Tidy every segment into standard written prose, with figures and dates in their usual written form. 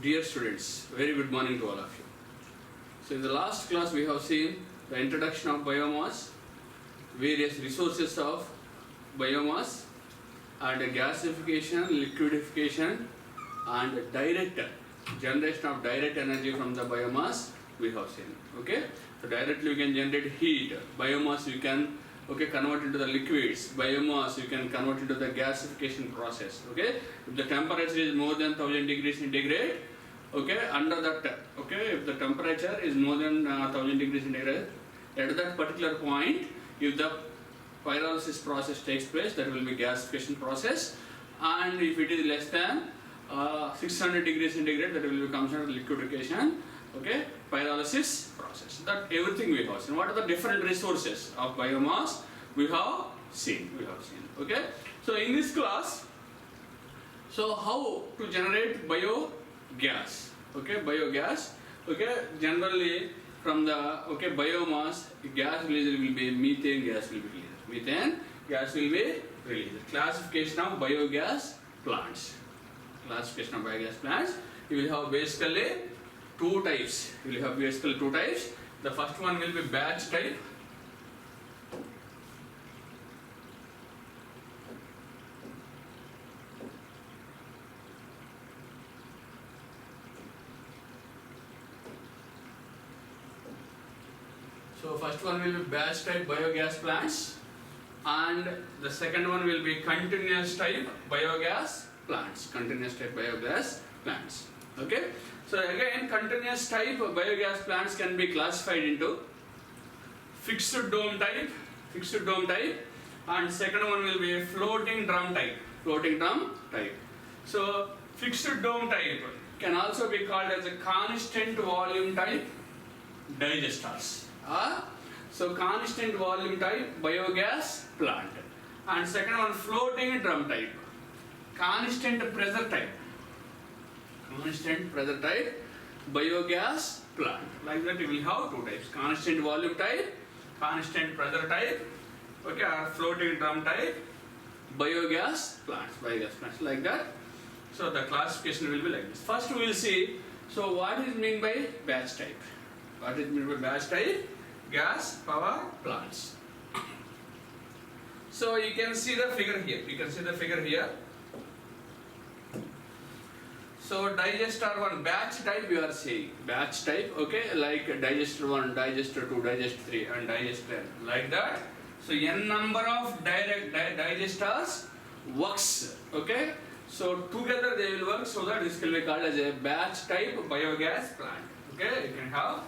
Dear students, very good morning to all of you. So in the last class we have seen the introduction of biomass, various resources of biomass and gasification, liquidification and direct generation of direct energy from the biomass we have seen. Okay, so directly you can generate heat, biomass you can convert into the liquids, biomass you can convert into the gasification process. Okay, if the temperature is more than 1000 degrees centigrade, under that, if the temperature is more than 1000 degrees centigrade, at that particular point, if the pyrolysis process takes place, that will be gasification process, and if it is less than 600 degrees centigrade, that will be considered liquefaction. Okay, pyrolysis process. That everything we have seen. What are the different resources of biomass we have seen? Okay, so in this class, so how to generate biogas? Okay, biogas. Okay, generally from the biomass, gas released will be methane gas will be released. Methane gas will be released. Classification of biogas plants. Classification of biogas plants. You will have basically two types. You will have basically two types. The first one will be batch type. So first one will be batch type biogas plants, and the second one will be continuous type biogas plants. Continuous type biogas plants. Okay. So again, continuous type biogas plants can be classified into fixed dome type, and second one will be floating drum type. So fixed dome type can also be called as a constant volume type digesters. So constant volume type biogas plant, and second one floating drum type, constant pressure type biogas plant. Like that, you will have two types: constant volume type, constant pressure type, or floating drum type biogas plants. Like that. So the classification will be like this. First, we will see. So what is meant by batch type? Gas power plants. So you can see the figure here. So digester 1 batch type we are saying. Batch type, like digester 1, digester 2, digester 3 and digester n. Like that. So n number of digesters works. So together they will work, so that this will be called as a batch type biogas plant. You can have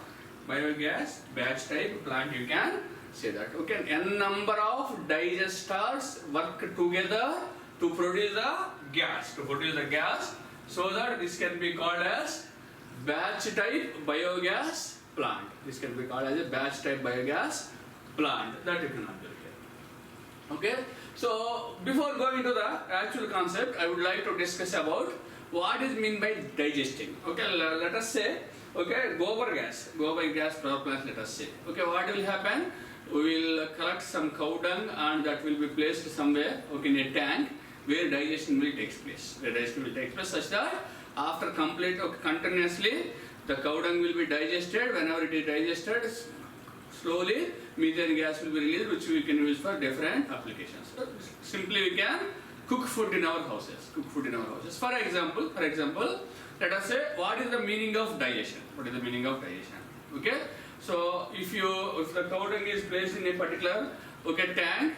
biogas batch type plant, you can say that. N number of digesters work together to produce the gas. So that this can be called as batch type biogas plant. That you can observe here. So before going to the actual concept, I would like to discuss about what is meant by digesting. Let us say, gobar gas power plant, let us say. What will happen? We will collect some cow dung and that will be placed somewhere, in a tank, where digestion will take place. Such that after complete continuously the cow dung will be digested. Whenever it is digested, slowly methane gas will be released, which we can use for different applications. So simply we can cook food in our houses. For example, let us say, what is the meaning of digestion? So if the cow dung is placed in a particular tank,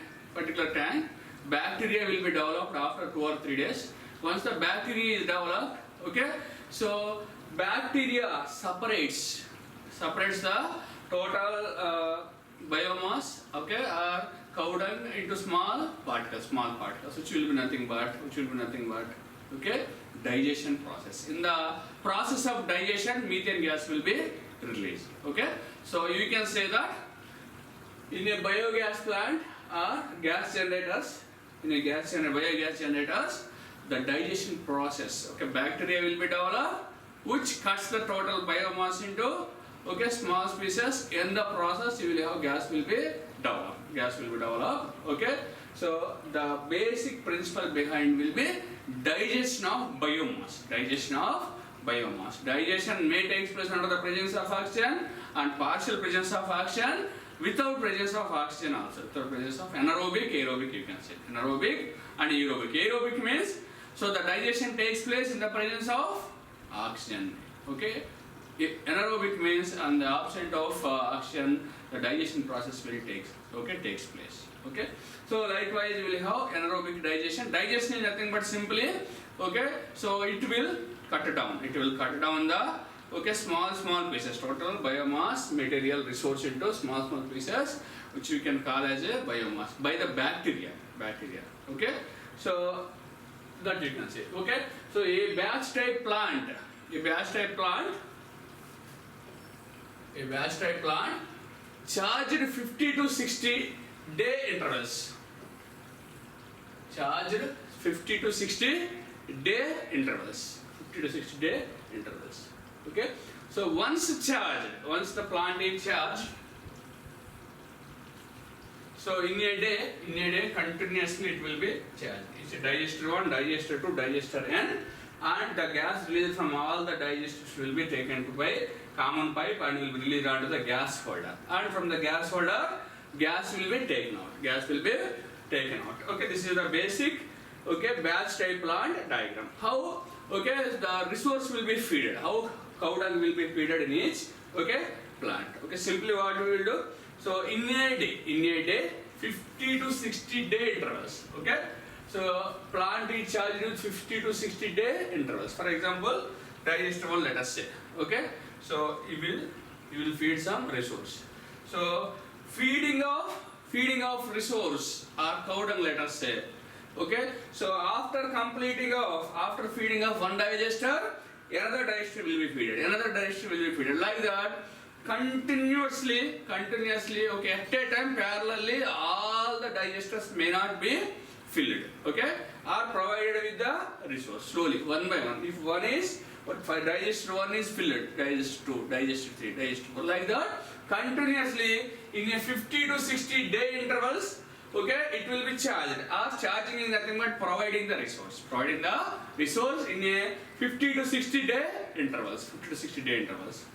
bacteria will be developed after 2 or 3 days. Once the bacteria is developed, so bacteria separates the total biomass, or cow dung into small particles, which will be nothing but, digestion process. In the process of digestion, methane gas will be released. So you can say that in a biogas plant or gas generators, biogas generators, the digestion process, bacteria will be developed, which cuts the total biomass into small pieces. In the process, you will have gas will be developed. So the basic principle behind will be digestion of biomass. biomass. Digestion may take place under the presence of oxygen and partial presence of oxygen, without presence of oxygen also, without presence of anaerobic, aerobic you can say. Anaerobic and aerobic. Aerobic means, so the digestion takes place in the presence of oxygen. Okay? Anaerobic means on the absence of oxygen, the digestion process will takes place. Okay? So likewise we will have anaerobic digestion. Digestion is nothing but simply, okay, so it will cut down. It will cut down the small pieces. Total biomass material resource into small pieces, which we can call as a biomass by the bacteria. Okay? So that you can say. Okay? So a batch type plant charged 50 to 60 day intervals. Charged 50 to 60 day intervals. 50 to 60 day intervals. Okay? So once the plant is charged, so in a day continuously it will be charged. It's a digester 1, digester 2, digester n, and the gas released from all the digesters will be taken by common pipe and will be released onto the gas holder. And from the gas holder, gas will be taken out. Okay, this is the basic batch type plant diagram. How the resource will be fed. How cow dung will be fed in each plant. Okay, simply what we will do. So in a day 50 to 60 day intervals. Okay, so plant is charged with 50 to 60 day intervals. For example, digester 1, let us say. Okay, so you will feed some resource. So feeding of resource or cow dung, let us say. Okay, so after feeding of one digester, another digester will be fed. Like that, continuously, okay, at a time, parallelly, all the digesters may not be filled, okay, are provided with the resource, slowly, one by one. If one is, digester 1 is filled, digester 2, digester 3, digester 4, like that, continuously, in a 50 to 60 day intervals, okay, it will be charged. Charging is nothing but providing the resource in a 50 to 60 day intervals.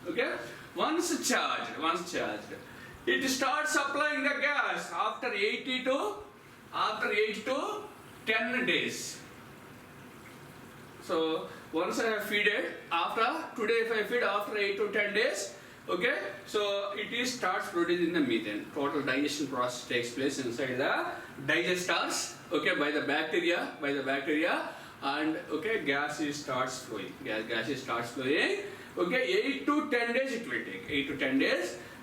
Okay, once charged, it starts supplying the gas after 8 to 10 days. So once I have fed it, today if I feed after 8 to 10 days, okay, so it starts producing the methane. Total digestion process takes place inside the digesters, okay, by the bacteria, and okay, gas starts flowing. Okay, 8 to 10 days it will take.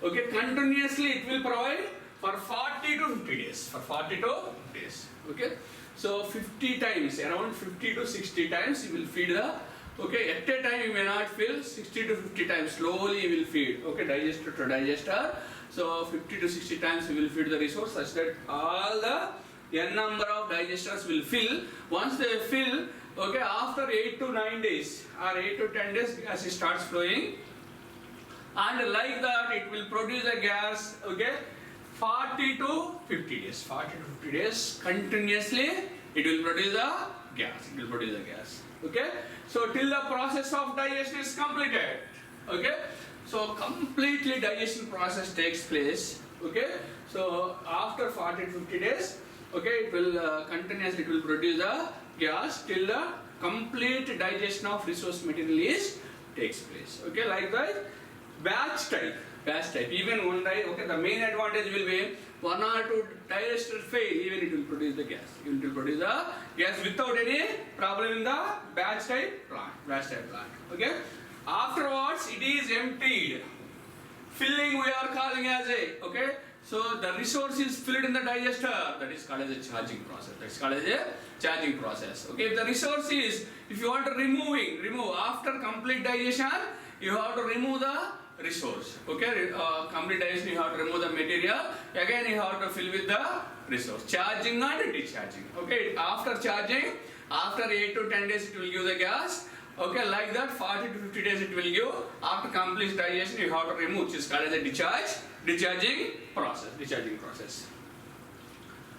Okay, continuously it will provide for 40 to 50 days. Okay, so 50 times, around 50 to 60 times you will feed the. Okay, at a time you may not fill, 60 to 50 times slowly you will feed. Okay, digester to digester. So 50 to 60 times you will feed the resource such that all the n number of digesters will fill. Once they fill, okay, after 8 to 9 days or 8 to 10 days, gas starts flowing, and like that it will produce a gas. Okay, 40 to 50 days continuously it will produce a gas. Okay, so till the process of digestion is completed. Okay, so completely digestion process takes place. Okay, so after 40 to 50 days, okay, it will continuously produce a gas till the complete digestion of resource material takes place. Okay, like that, batch type. Even one okay, the main advantage will be 1 or 2 digesters fail, even it will produce the gas. It will produce the gas without any problem in the batch type plant. Okay. Afterwards, it is emptied. Filling we are calling as a, okay. So the resource is filled in the digester. That is called as a charging process. Okay. If the resource is, if you want to remove after complete digestion, you have to remove the resource. Okay, complete digestion you have to remove the material. Again you have to fill with the resource. Charging and discharging. Okay, after charging, after 8 to 10 days it will give the gas. Okay, like that 40 to 50 days it will give. After complete digestion you have to remove, which is called as a discharging process.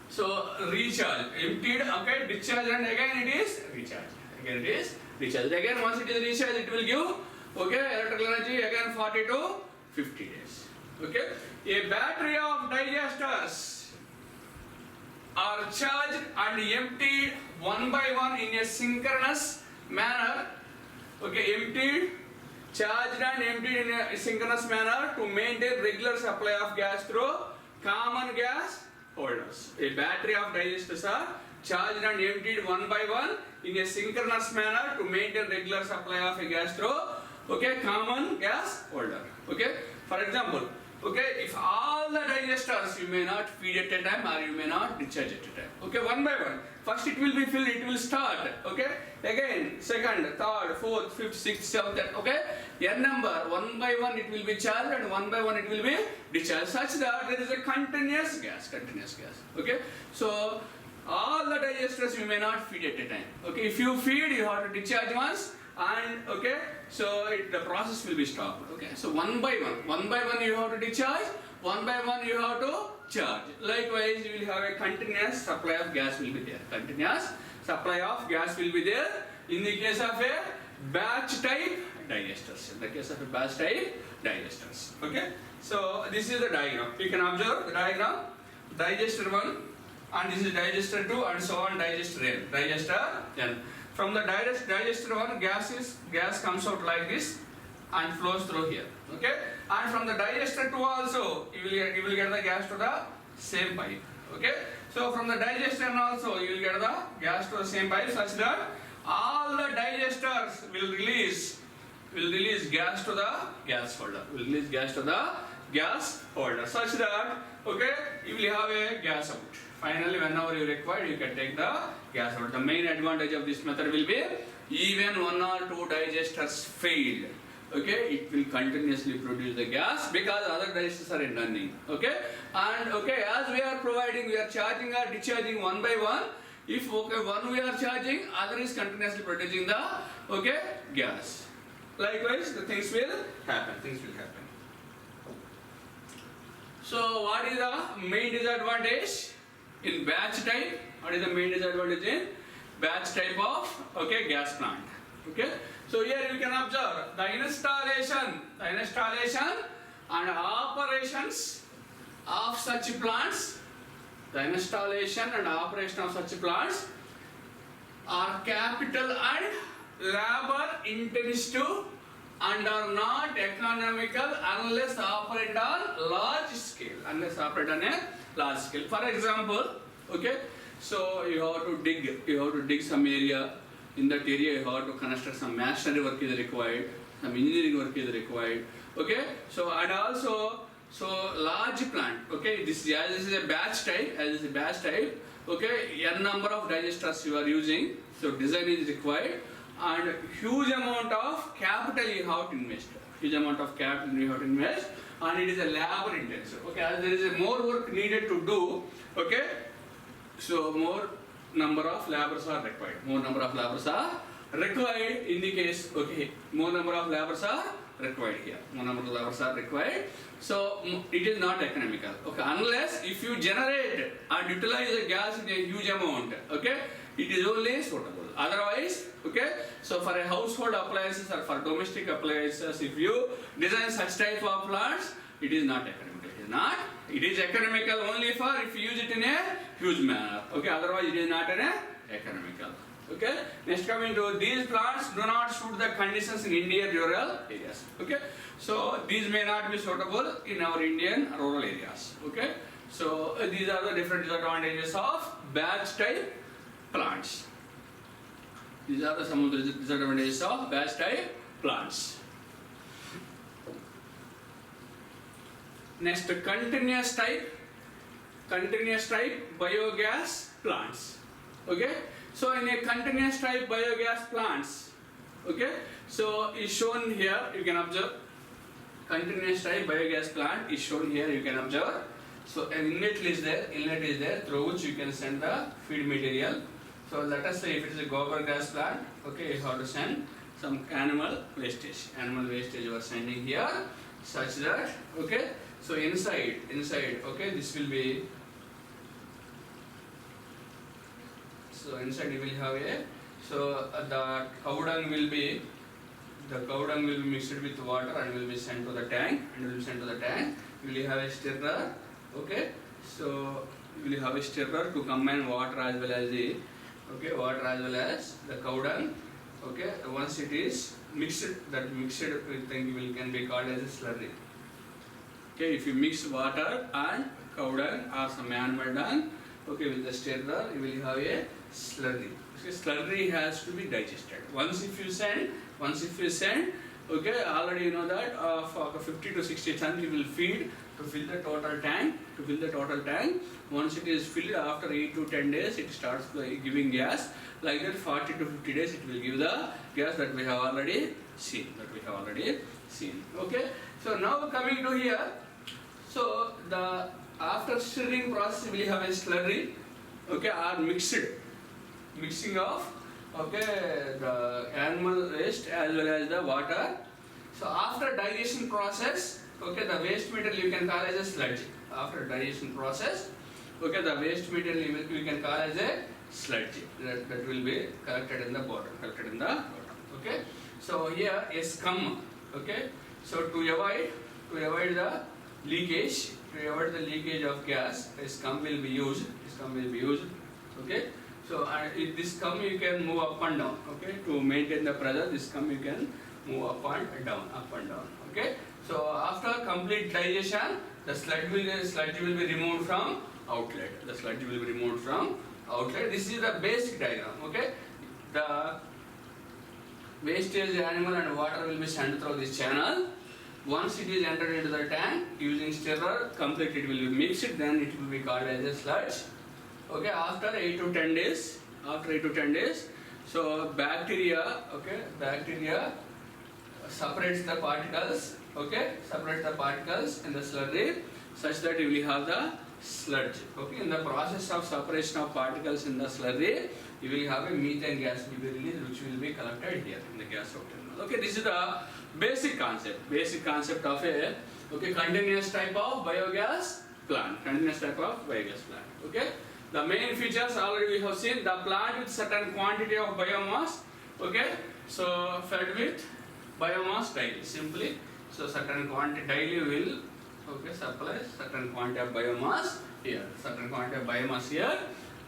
So recharge, emptied, okay, discharge, and again it is recharge. recharged. Again, once it is recharged, it will give, okay, electrical energy again 40 to 50 days. Okay, a battery of digesters are charged and emptied one by one in a synchronous manner. Okay, emptied, charged and emptied in a synchronous manner to maintain regular supply of gas through common gas holders. A battery of digesters are charged and emptied one by one in a synchronous manner to maintain regular supply of a gas through, okay, common gas holder. Okay, for example, okay, if all the digesters you may not feed at a time or you may not discharge at a time. Okay, one by one. First it will be filled, it will start. Okay, again, second, third, fourth, fifth, sixth, seventh, okay, n number, one by one it will be charged and one by one it will be discharged, such that there is a continuous gas. Okay, so all the digesters you may not feed at a time. Okay, if you feed, you have to discharge once, and okay, so the process will be stopped. Okay, so one by one you have to discharge, one by one you have to charge. Likewise, you will have a continuous supply of gas will be there. Continuous supply of gas will be there in the case of a batch type digesters. In the case of a batch type digesters. Okay, so this is the diagram. You can observe the diagram. Digester 1, and this is digester 2, and so on, digester N. Digester N. From the digester 1, gas comes out like this and flows through here. Okay, and from the digester 2 also you will get the gas to the same pipe. Okay, so from the digester N also you will get the gas to the same pipe, such that all the digesters will release gas to the gas holder. Such that, okay, you will have a gas out. Finally, whenever you require, you can take the gas out. The main advantage of this method will be, even one or two digesters fail, okay, it will continuously produce the gas because other digesters are running. Okay, and okay, as we are charging or discharging one by one. If okay, one we are charging, other is continuously producing the, okay, gas. Likewise, the things will happen. So, what is the main disadvantage in batch type? What is the main disadvantage in batch type of, okay, gas plant? Okay, so here you can observe the installation and operations of such plants. The installation and operation of such plants are capital and labor intensive and are not economical unless operated on large scale. For example, okay, so you have to dig some area. In that area you have to construct some masonry work is required, some engineering work is required. Okay, so and also, so large plant, okay, this is a batch type, okay, n number of digesters you are using, so design is required, and huge amount of capital you have to invest, and it is a labor intensive. Okay, as there is a more work needed to do, okay, so more number of laborers are required. In the case, okay, more number of laborers are required here. So it is not economical. Okay, unless if you generate and utilize the gas in a huge amount, okay, it is only suitable. Otherwise, okay, so for a household appliances or for domestic appliances, if you design such type of plants, it is not economical. It is economical only for if you use it in a huge manner. Okay, otherwise it is not economical. Okay, next coming to these plants do not suit the conditions in Indian rural areas. Okay, so these may not be suitable in our Indian rural areas. Okay, so these are the different disadvantages of batch type plants. These are some of the disadvantages of batch type plants. Next, continuous type biogas plants. Okay, so in a continuous type biogas plants, okay, so is shown here, you can observe continuous type biogas plant is shown here, you can observe. So an inlet is there through which you can send the feed material. So let us say if it is a gobar gas plant, okay, you have to send some animal wastage you are sending here, such that, okay, so inside, okay, this will be, so inside you will have a So the cow dung will be mixed with water and will be sent to the tank. You will have a stirrer. Okay. So you will have a stirrer to combine water as well as the cow dung. Okay. Once it is mixed, that mixed thing can be called as a slurry. Okay. If you mix water and cow dung or some animal dung, okay, with the stirrer, you will have a slurry. Okay, slurry has to be digested. Once if you send, okay, already you know that for 50 to 60 tons you will feed to fill the total tank. Once it is filled, after 8 to 10 days, it starts giving gas. Like that, 40 to 50 days, it will give the gas that we have already seen. Okay. So now coming to here, so the after stirring process, we have a slurry, okay, or mixing of, okay, the animal waste as well as the water. So after digestion process, okay, the waste material you can call as a sludge. After digestion process, okay, the waste material you can call as a sludge. That will be collected in the bottom. Okay. So here a scum. Okay. So to avoid the leakage. To avoid the leakage of gas, a scum will be used. Okay. So this scum you can move up and down. Okay. To maintain the pressure, this scum you can move up and down. Okay. So after complete digestion, the sludge will be removed from outlet. This is the basic diagram. Okay. The wastage animal and water will be sent through this channel. Once it is entered into the tank, using stirrer, complete it will be mixed, then it will be called as a sludge. Okay, after 8 to 10 days, so bacteria separates the particles, in the slurry, such that you will have the sludge. Okay, in the process of separation of particles in the slurry, you will have a methane gas will be released, which will be collected here in the gas terminal. Okay, this is the basic concept of a continuous type of biogas plant. Okay, the main features already we have seen. The plant with certain quantity of biomass. Okay, so fed with biomass daily. Simply, so certain quantity daily will supply certain quantity of biomass here.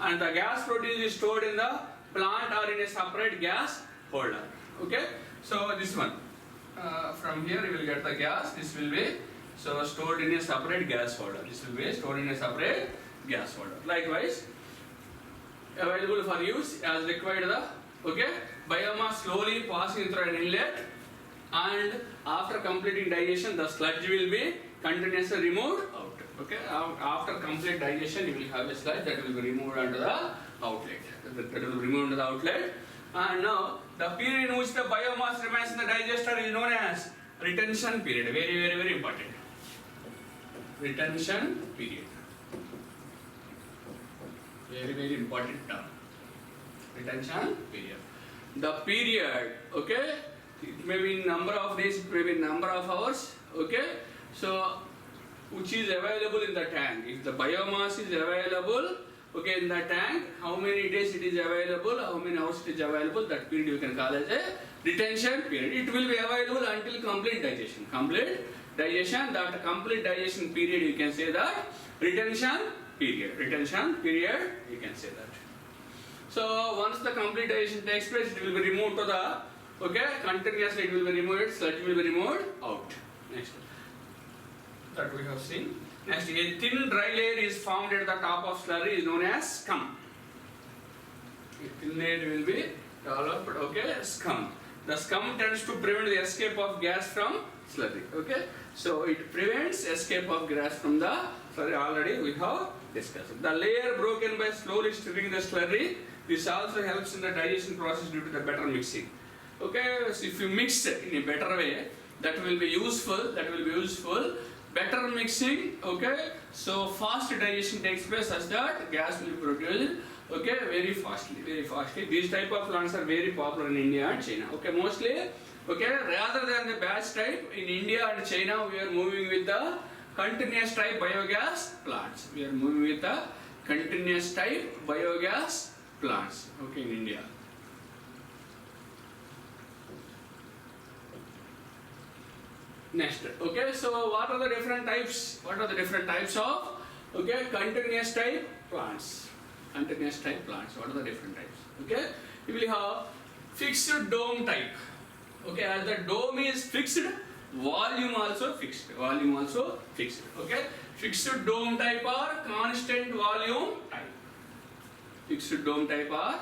And the gas produced is stored in the plant or in a separate gas holder. Okay, so this one. From here you will get the gas. This will be stored in a separate gas holder. Likewise, available for use as required the biomass slowly passing through an inlet, and after completing digestion, the sludge will be continuously removed out. Okay, after complete digestion, you will have a sludge that will be removed onto the outlet. And now, the period in which the biomass remains in the digester is known as retention period. Very important. Retention period. Very important term. Retention period. The period, okay, it may be number of days, it may be number of hours, okay, so which is available in the tank. If the biomass is available, okay, in the tank, how many days it is available, how many hours it is available, that period you can call as a retention period. It will be available until complete digestion. That complete digestion period, you can say that retention period, you can say that. So once the complete digestion takes place, it will be removed to the, continuously it will be removed, sludge will be removed out. Next. That we have seen. Next, a thin dry layer is formed at the top of slurry is known as scum. A thin layer will be developed, scum. The scum tends to prevent the escape of gas from slurry. Okay, so it prevents escape of gas from the slurry. Already we have discussed. The layer broken by slowly stirring the slurry. This also helps in the digestion process due to the better mixing. Okay, so if you mix it in a better way, that will be useful. Better mixing, okay, so fast digestion takes place such that gas will be produced, okay, very fastly. These type of plants are very popular in India and China. Okay, mostly, okay, rather than the batch type, in India and China we are moving with the continuous type biogas plants. Okay, in India. Next, okay, so what are the different types? What are the different types of, okay, continuous type plants? Continuous type plants, what are the different types? Okay, you will have fixed dome type. Okay, as the dome is fixed, volume also fixed. Volume also fixed. Okay, fixed dome type or constant volume type. Fixed dome type or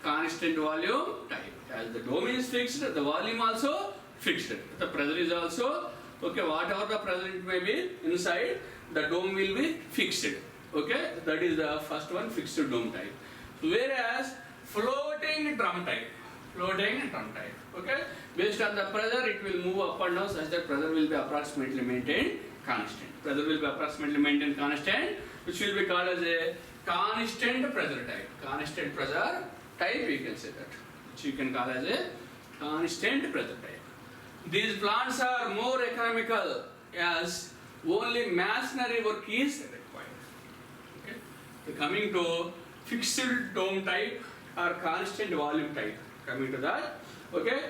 constant volume type. As the dome is fixed, the volume also fixed. The pressure is also, okay, whatever the pressure it may be inside, the dome will be fixed. Okay, that is the first one, fixed dome type. Whereas floating drum type. Floating drum type. Okay, based on the pressure, it will move up and down such that pressure will be approximately maintained constant. Pressure will be approximately maintained constant, which will be called as a constant pressure type. Constant pressure type, you can say that, which you can call as a constant pressure type. These plants are more economical as only masonry work is required. Okay, so coming to fixed dome type or constant volume type. Coming to that, okay,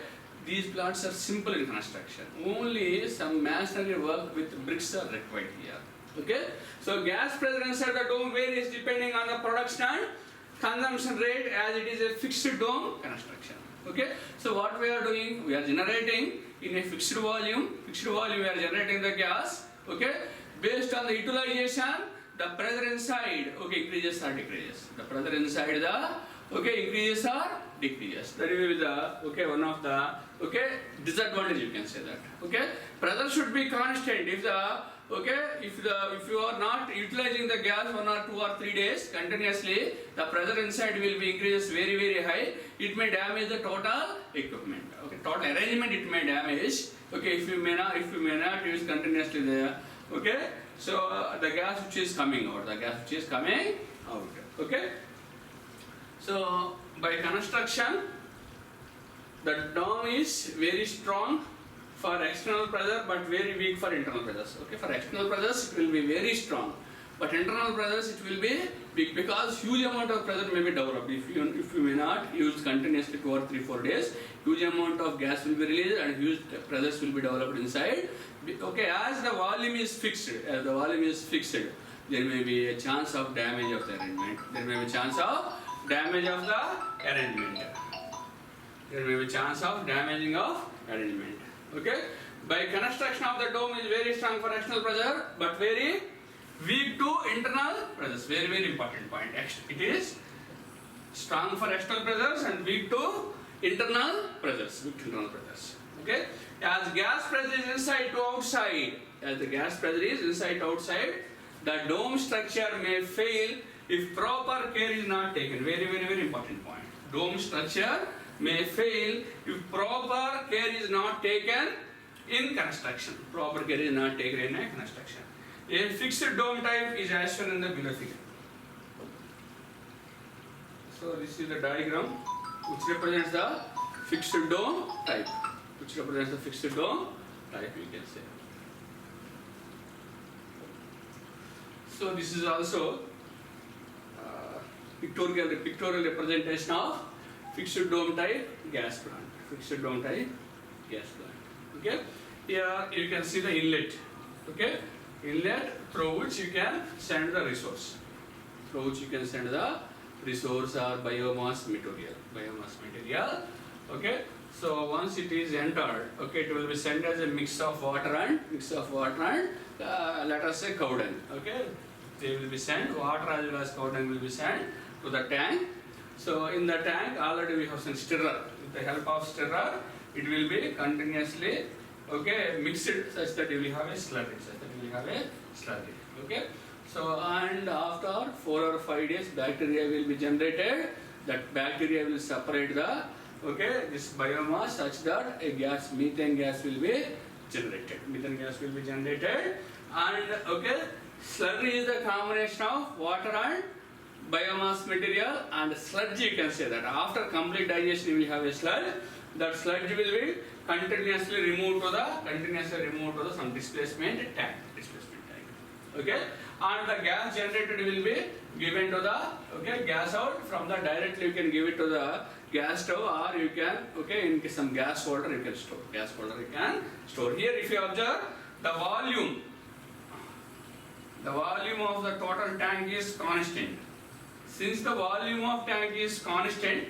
these plants are simple in construction. Only some masonry work with bricks are required here. Okay, so gas pressure inside the dome varies depending on the production and consumption rate as it is a fixed dome construction. Okay, so what we are doing, we are generating in a fixed volume. Fixed volume we are generating the gas. Okay, based on the utilization, the pressure inside, okay, increases or decreases. The pressure inside the, okay, increases or decreases. That will be the, okay, one of the, okay, disadvantage, you can say that. Okay, pressure should be constant. If the, okay, if you are not utilizing the gas 1 or 2 or 3 days continuously, the pressure inside will be increases very, very high. It may damage the total equipment. Okay, total arrangement it may damage. Okay, if you may not use continuously there. Okay, so the gas which is coming out, Okay, so by construction, the dome is very strong for external pressure but very weak for internal pressures. Okay, for external pressures it will be very strong, but internal pressures it will be weak because huge amount of pressure may be developed. If you may not use continuously 2 or 3, 4 days, huge amount of gas will be released and huge pressures will be developed inside. Okay, as the volume is fixed, there may be a chance of damage of the arrangement. There may be a chance of damage of the arrangement. There may be a chance of damaging of arrangement. Okay, by construction of the dome is very strong for external pressure but very weak to internal pressures. Very, very important point. It is strong for external pressures and weak to internal pressures. Okay, as gas pressure is inside to outside, the dome structure may fail if proper care is not taken. Very, very, very important point. Dome structure may fail if proper care is not taken in construction. Proper care is not taken in a construction. A fixed dome type is as shown in the below figure. So this is the diagram which represents the fixed dome type. You can say. So this is also pictorial representation of fixed dome type gas plant. Okay, here you can see the inlet. Okay, inlet through which you can send the resource. Or biomass material. Okay, so once it is entered, okay, it will be sent as a mix of water and let us say cow dung. Okay, they will be sent, water as well as cow dung will be sent to the tank. So in the tank already we have some stirrer. With the help of stirrer, it will be continuously, okay, mixed such that you will have a slurry. Okay, so and after 4 or 5 days, bacteria will be generated. That bacteria will separate the, okay, this biomass such that a gas, methane gas will be generated. And okay, slurry is the combination of water and biomass material and sludge, you can say that. After complete digestion you will have a sludge. That sludge will be continuously removed to the some displacement tank. Okay, and the gas generated will be given to the, okay, gas out from the, directly you can give it to the gas stove, or you can, okay, in some gas holder you can store. Gas holder you can store. Here if you observe the volume of the total tank is constant. Since the volume of tank is constant,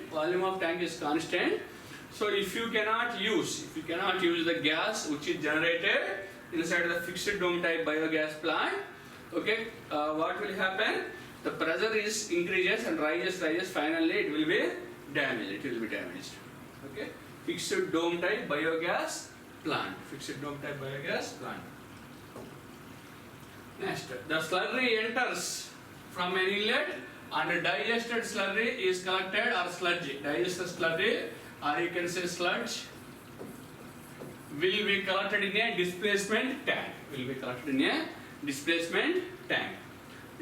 so if you cannot use the gas which is generated inside the fixed dome type biogas plant, okay, what will happen? The pressure is increases and rises, finally it will be damaged. Okay, fixed dome type biogas plant. Next, the slurry enters from an inlet and digested slurry is collected, or sludge. Digested slurry, or you can say sludge, will be collected in a displacement tank.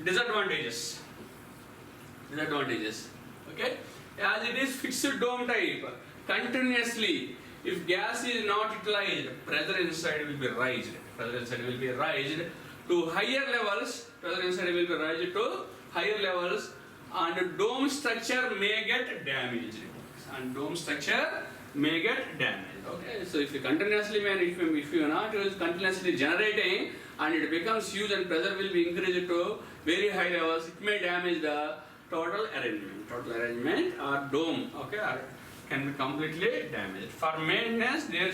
Disadvantages. Okay, as it is fixed dome type, continuously, if gas is not utilized, pressure inside will be raised. To higher levels, and dome structure may get damaged. Okay, so if you continuously, if you are not continuously generating and it becomes huge and pressure will be increased to very high levels, it may damage the total arrangement or dome, okay, or can be completely damaged. For maintenance, there